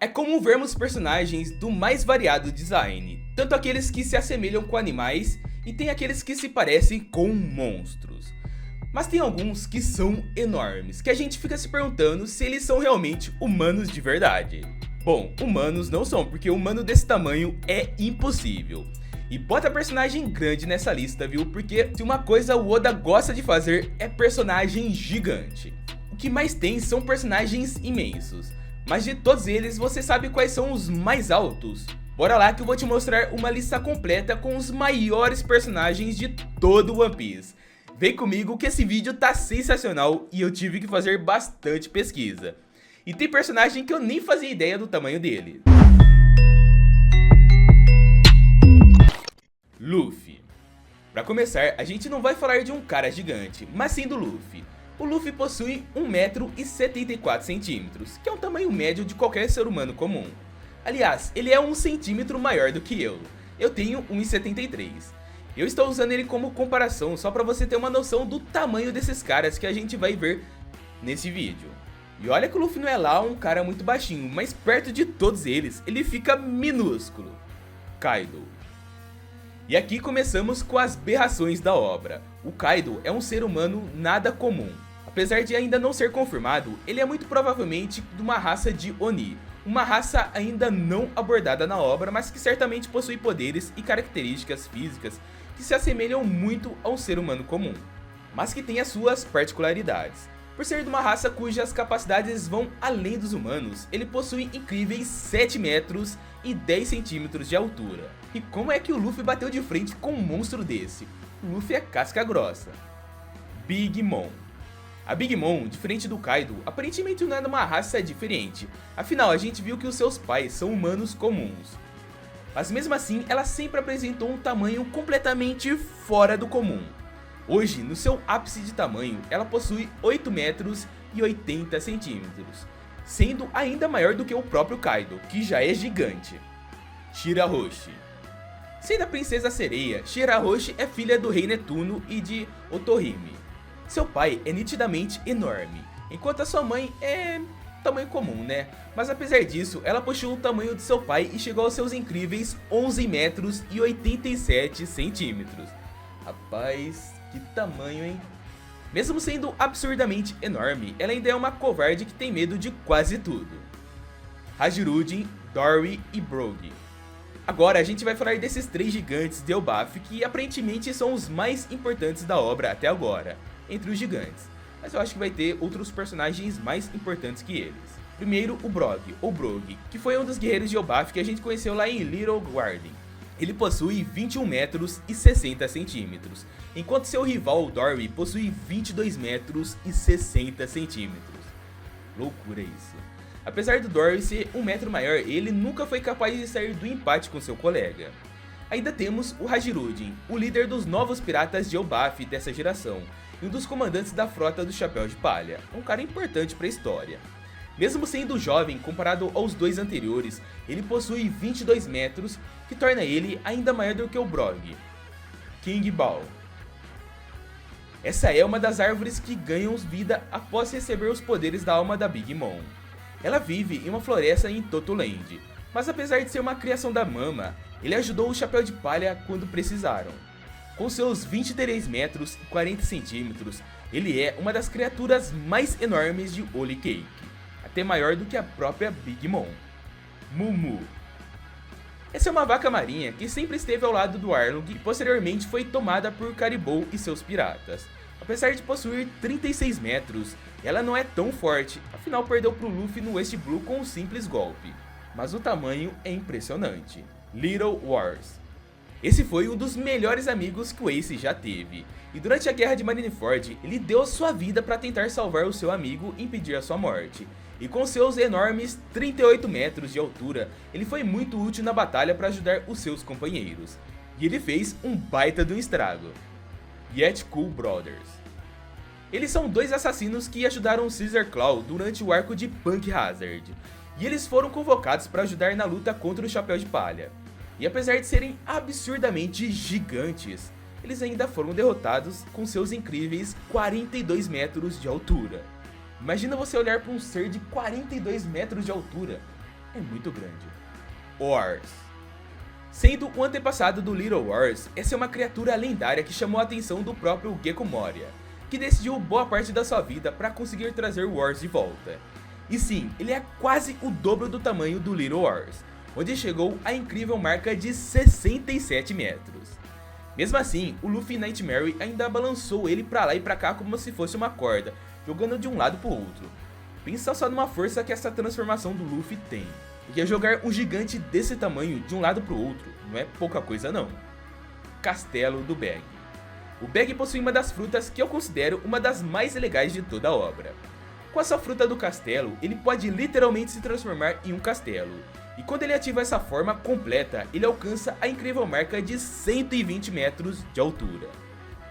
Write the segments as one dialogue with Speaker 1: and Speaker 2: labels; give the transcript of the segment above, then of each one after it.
Speaker 1: É comum vermos personagens do mais variado design, tanto aqueles que se assemelham com animais e tem aqueles que se parecem com monstros. Mas tem alguns que são enormes, que a gente fica se perguntando se eles são realmente humanos de verdade. Bom, humanos não são, porque humano desse tamanho é impossível. E bota personagem grande nessa lista, viu? Porque se uma coisa o Oda gosta de fazer é personagem gigante. O que mais tem são personagens imensos. Mas de todos eles, você sabe quais são os mais altos? Bora lá que eu vou te mostrar uma lista completa com os maiores personagens de todo o One Piece. Vem comigo que esse vídeo tá sensacional e eu tive que fazer bastante pesquisa. E tem personagem que eu nem fazia ideia do tamanho dele. Luffy. Pra começar, a gente não vai falar de um cara gigante, mas sim do Luffy. O Luffy possui 1,74 m, que é um tamanho médio de qualquer ser humano comum. Aliás, ele é 1 centímetro maior do que eu. Eu tenho 1,73 m. Eu estou usando ele como comparação só pra você ter uma noção do tamanho desses caras que a gente vai ver nesse vídeo. E olha que o Luffy não é lá um cara muito baixinho, mas perto de todos eles, ele fica minúsculo. Kaido. E aqui começamos com as berrações da obra. O Kaido é um ser humano nada comum. Apesar de ainda não ser confirmado, ele é muito provavelmente de uma raça de Oni. Uma raça ainda não abordada na obra, mas que certamente possui poderes e características físicas que se assemelham muito a um ser humano comum, mas que tem as suas particularidades. Por ser de uma raça cujas capacidades vão além dos humanos, ele possui incríveis 7 metros e 10 centímetros de altura. E como é que o Luffy bateu de frente com um monstro desse? O Luffy é casca grossa. Big Mom. A Big Mom, diferente do Kaido, aparentemente não é de uma raça diferente. Afinal, a gente viu que os seus pais são humanos comuns. Mas mesmo assim, ela sempre apresentou um tamanho completamente fora do comum. Hoje, no seu ápice de tamanho, ela possui 8 metros e 80 centímetros, sendo ainda maior do que o próprio Kaido, que já é gigante. Shirahoshi. Sendo a princesa sereia, Shirahoshi é filha do rei Netuno e de Otohime. Seu pai é nitidamente enorme, enquanto a sua mãe é tamanho comum, né? Mas apesar disso, ela puxou o tamanho de seu pai e chegou aos seus incríveis 11 metros e 87 centímetros. Rapaz, que tamanho, hein? Mesmo sendo absurdamente enorme, ela ainda é uma covarde que tem medo de quase tudo. Hajirudin, Dory e Brogy. Agora a gente vai falar desses 3 gigantes de Elbaf que aparentemente são os mais importantes da obra até agora, entre os gigantes. Mas eu acho que vai ter outros personagens mais importantes que eles. Primeiro, o Brogy, ou Brogy, que foi um dos guerreiros de Elbaf que a gente conheceu lá em Little Garden. Ele possui 21 metros e 60 centímetros, enquanto seu rival Dory possui 22 metros e 60 centímetros. Loucura isso. Apesar do Dory ser 1 metro maior, ele nunca foi capaz de sair do empate com seu colega. Ainda temos o Hajirudin, o líder dos novos piratas de Elbaf dessa geração, e um dos comandantes da frota do Chapéu de Palha, um cara importante para a história. Mesmo sendo jovem comparado aos 2 anteriores, ele possui 22 metros, que torna ele ainda maior do que o Brogy. King Ball. Essa é uma das árvores que ganham vida após receber os poderes da alma da Big Mom. Ela vive em uma floresta em Totoland, mas apesar de ser uma criação da Mama, ele ajudou o Chapéu de Palha quando precisaram. Com seus 23 metros e 40 centímetros, ele é uma das criaturas mais enormes de Holy Cake, até maior do que a própria Big Mom. Mumu. Essa é uma vaca marinha que sempre esteve ao lado do Arlong e posteriormente foi tomada por Caribou e seus piratas. Apesar de possuir 36 metros, ela não é tão forte, afinal perdeu para o Luffy no West Blue com um simples golpe. Mas o tamanho é impressionante. Little Wars. Esse foi um dos melhores amigos que o Ace já teve, e durante a guerra de Marineford, ele deu sua vida para tentar salvar o seu amigo e impedir a sua morte. E com seus enormes 38 metros de altura, ele foi muito útil na batalha para ajudar os seus companheiros. E ele fez um baita do estrago. Yet Cool Brothers. Eles são 2 assassinos que ajudaram Caesar Claw durante o arco de Punk Hazard, e eles foram convocados para ajudar na luta contra o Chapéu de Palha. E apesar de serem absurdamente gigantes, eles ainda foram derrotados com seus incríveis 42 metros de altura. Imagina você olhar para um ser de 42 metros de altura. é muito grande. Wars. Sendo o antepassado do Little Wars, essa é uma criatura lendária que chamou a atenção do próprio Gecko Moria, que decidiu boa parte da sua vida para conseguir trazer Wars de volta. E sim, ele é quase o dobro do tamanho do Little Wars, onde chegou a incrível marca de 67 metros. Mesmo assim, o Luffy Nightmare ainda balançou ele pra lá e pra cá como se fosse uma corda, jogando de um lado pro outro. Pensa só numa força que essa transformação do Luffy tem. Porque jogar um gigante desse tamanho de um lado pro outro não é pouca coisa não. Castelo do Bag. O Bag possui uma das frutas que eu considero uma das mais legais de toda a obra. Com essa fruta do castelo, ele pode literalmente se transformar em um castelo. E quando ele ativa essa forma completa, ele alcança a incrível marca de 120 metros de altura.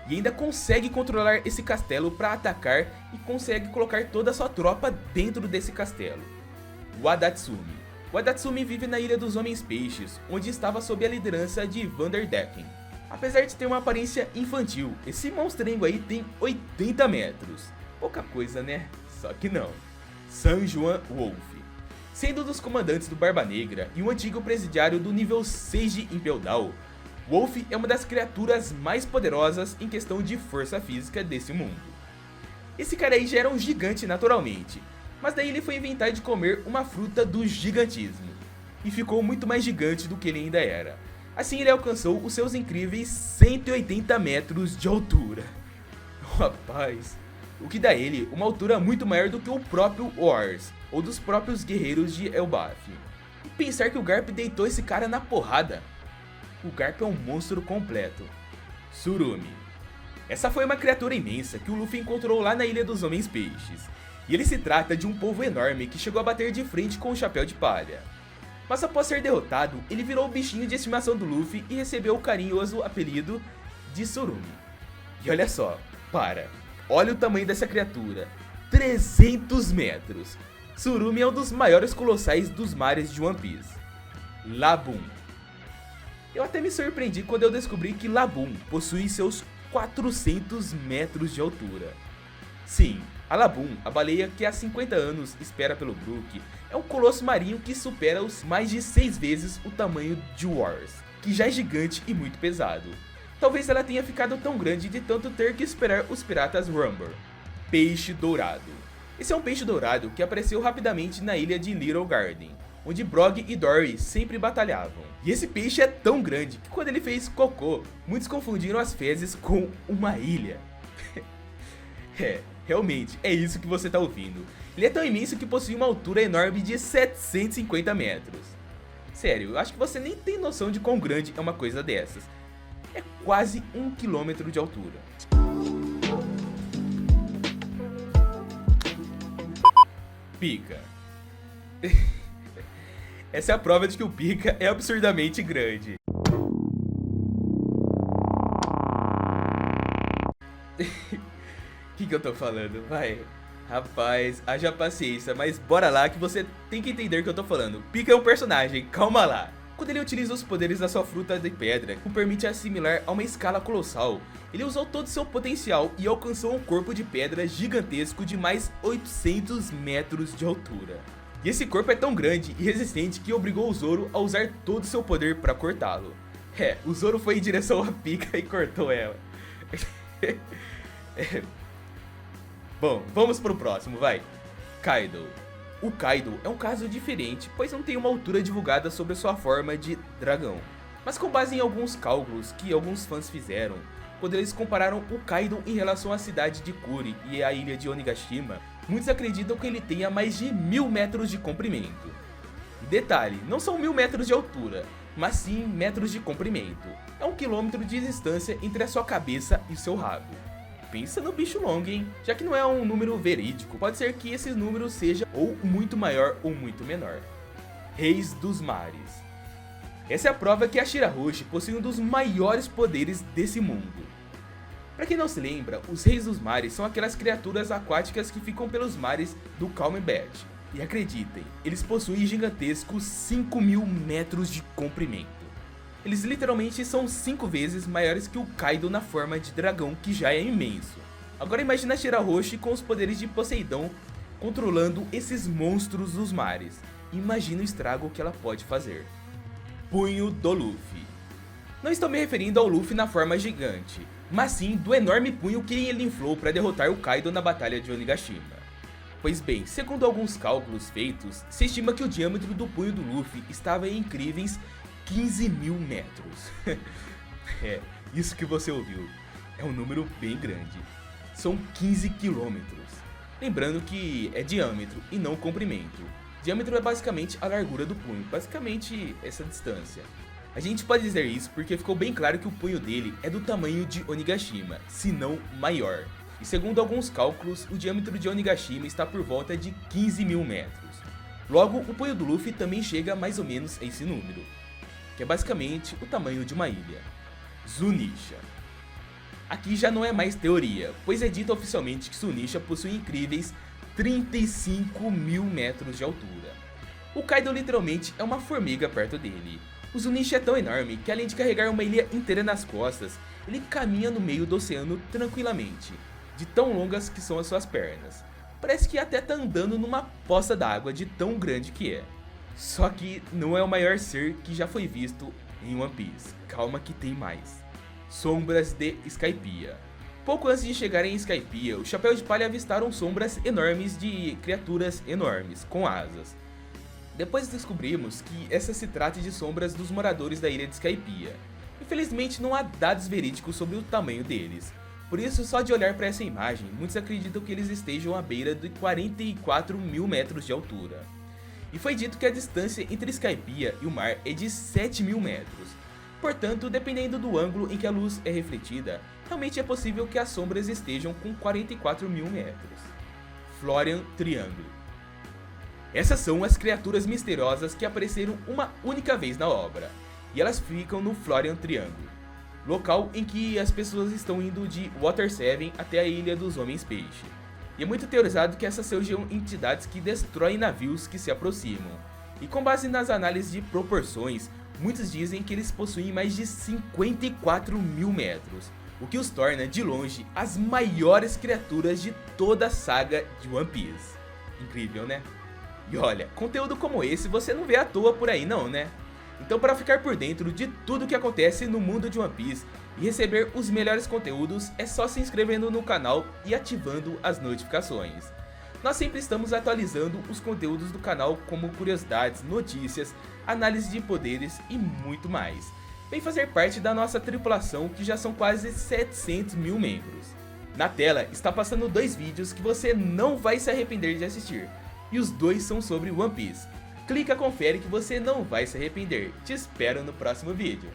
Speaker 1: E ainda consegue controlar esse castelo para atacar e consegue colocar toda a sua tropa dentro desse castelo. O Adatsumi. O Adatsumi vive na Ilha dos Homens Peixes, onde estava sob a liderança de Vanderdecken. Apesar de ter uma aparência infantil, esse monstrengo aí tem 80 metros. Pouca coisa, né? Só que não. San Juan Wolf. Sendo um dos comandantes do Barba Negra e um antigo presidiário do nível 6 de Impel Down, Wolf é uma das criaturas mais poderosas em questão de força física desse mundo. Esse cara aí já era um gigante naturalmente, mas daí ele foi inventar de comer uma fruta do gigantismo, e ficou muito mais gigante do que ele ainda era. Assim ele alcançou os seus incríveis 180 metros de altura. Rapaz, o que dá a ele uma altura muito maior do que o próprio Wars, ou dos próprios guerreiros de Elbaf. E pensar que o Garp deitou esse cara na porrada. O Garp é um monstro completo. Tsurumi. Essa foi uma criatura imensa que o Luffy encontrou lá na Ilha dos Homens Peixes. E ele se trata de um polvo enorme que chegou a bater de frente com o Chapéu de Palha. Mas após ser derrotado, ele virou o bichinho de estimação do Luffy e recebeu o carinhoso apelido de Tsurumi. E olha só, olha o tamanho dessa criatura, 300 metros. Tsurumi é um dos maiores colossais dos mares de One Piece. Laboon. Eu até me surpreendi quando eu descobri que Laboon possui seus 400 metros de altura. Sim, a Laboon, a baleia que há 50 anos espera pelo Brook, é um colosso marinho que supera os mais de 6 vezes o tamanho de Wars, que já é gigante e muito pesado. Talvez ela tenha ficado tão grande de tanto ter que esperar os piratas Rumber. Peixe dourado. Esse é um peixe dourado que apareceu rapidamente na ilha de Little Garden, onde Brog e Dory sempre batalhavam. E esse peixe é tão grande que quando ele fez cocô, muitos confundiram as fezes com uma ilha. Realmente, é isso que você tá ouvindo. Ele é tão imenso que possui uma altura enorme de 750 metros. Sério, eu acho que você nem tem noção de quão grande é uma coisa dessas. É quase 1 km de altura. Pika. Essa é a prova de que o Pika é absurdamente grande. O que eu tô falando? Vai. Rapaz, haja paciência, mas bora lá que você tem que entender o que eu tô falando. Pika é um personagem, calma lá. Quando ele utiliza os poderes da sua fruta de pedra, que o permite assimilar a uma escala colossal, ele usou todo o seu potencial e alcançou um corpo de pedra gigantesco de mais 800 metros de altura. E esse corpo é tão grande e resistente que obrigou o Zoro a usar todo o seu poder para cortá-lo. O Zoro foi em direção à Pika e cortou ela. Bom, vamos pro próximo, vai. Kaido. O Kaido é um caso diferente, pois não tem uma altura divulgada sobre sua forma de dragão. Mas com base em alguns cálculos que alguns fãs fizeram, quando eles compararam o Kaido em relação à cidade de Kuri e à ilha de Onigashima, muitos acreditam que ele tenha mais de 1000 metros de comprimento. Detalhe, não são 1000 metros de altura, mas sim metros de comprimento. É 1 quilômetro de distância entre a sua cabeça e seu rabo. Pensa no bicho longo, hein? Já que não é um número verídico, pode ser que esse número seja ou muito maior ou muito menor. Reis dos Mares. Essa é a prova que a Shirahoshi possui um dos maiores poderes desse mundo. Pra quem não se lembra, os Reis dos Mares são aquelas criaturas aquáticas que ficam pelos mares do Calm Bat. E acreditem, eles possuem gigantescos 5.000 metros de comprimento. Eles literalmente são 5 vezes maiores que o Kaido na forma de dragão, que já é imenso. Agora imagina a Shirahoshi com os poderes de Poseidon controlando esses monstros dos mares. imagina o estrago que ela pode fazer. Punho do Luffy. Não estou me referindo ao Luffy na forma gigante, mas sim do enorme punho que ele inflou para derrotar o Kaido na batalha de Onigashima. Pois bem, segundo alguns cálculos feitos, se estima que o diâmetro do punho do Luffy estava em incríveis 15.000 metros. É, isso que você ouviu, é um número bem grande. São 15 quilômetros. Lembrando que é diâmetro e não comprimento. Diâmetro é basicamente a largura do punho, basicamente essa distância. A gente pode dizer isso porque ficou bem claro que o punho dele é do tamanho de Onigashima, se não maior. E segundo alguns cálculos, o diâmetro de Onigashima está por volta de 15.000 metros. Logo, o punho do Luffy também chega mais ou menos a esse número, que é basicamente o tamanho de uma ilha. Zunisha. Aqui já não é mais teoria, pois é dito oficialmente que Zunisha possui incríveis 35.000 metros de altura. O Kaido literalmente é uma formiga perto dele. O Zunisha é tão enorme que além de carregar uma ilha inteira nas costas, ele caminha no meio do oceano tranquilamente, de tão longas que são as suas pernas. Parece que até tá andando numa poça d'água de tão grande que é. Só que não é o maior ser que já foi visto em One Piece, calma que tem mais. Sombras de Skypiea. Pouco antes de chegarem em Skypiea, o Chapéu de Palha avistaram sombras enormes de criaturas enormes, com asas. Depois descobrimos que essa se trata de sombras dos moradores da ilha de Skypiea. Infelizmente não há dados verídicos sobre o tamanho deles. Por isso, só de olhar para essa imagem, muitos acreditam que eles estejam à beira de 44.000 metros de altura. E foi dito que a distância entre Skypiea e o mar é de 7.000 metros. Portanto, dependendo do ângulo em que a luz é refletida, realmente é possível que as sombras estejam com 44.000 metros. Florian Triangle. Essas são as criaturas misteriosas que apareceram uma única vez na obra, e elas ficam no Florian Triangle, local em que as pessoas estão indo de Water 7 até a Ilha dos Homens Peixe. E é muito teorizado que essas sejam entidades que destroem navios que se aproximam. E com base nas análises de proporções, muitos dizem que eles possuem mais de 54.000 metros, o que os torna de longe as maiores criaturas de toda a saga de One Piece. Incrível, né? E olha, conteúdo como esse você não vê à toa por aí não, né? Então para ficar por dentro de tudo que acontece no mundo de One Piece e receber os melhores conteúdos, é só se inscrevendo no canal e ativando as notificações. Nós sempre estamos atualizando os conteúdos do canal como curiosidades, notícias, análise de poderes e muito mais. Vem fazer parte da nossa tripulação que já são quase 700.000 membros. Na tela está passando 2 vídeos que você não vai se arrepender de assistir. E os 2 são sobre One Piece. Clica, confere que você não vai se arrepender. Te espero no próximo vídeo.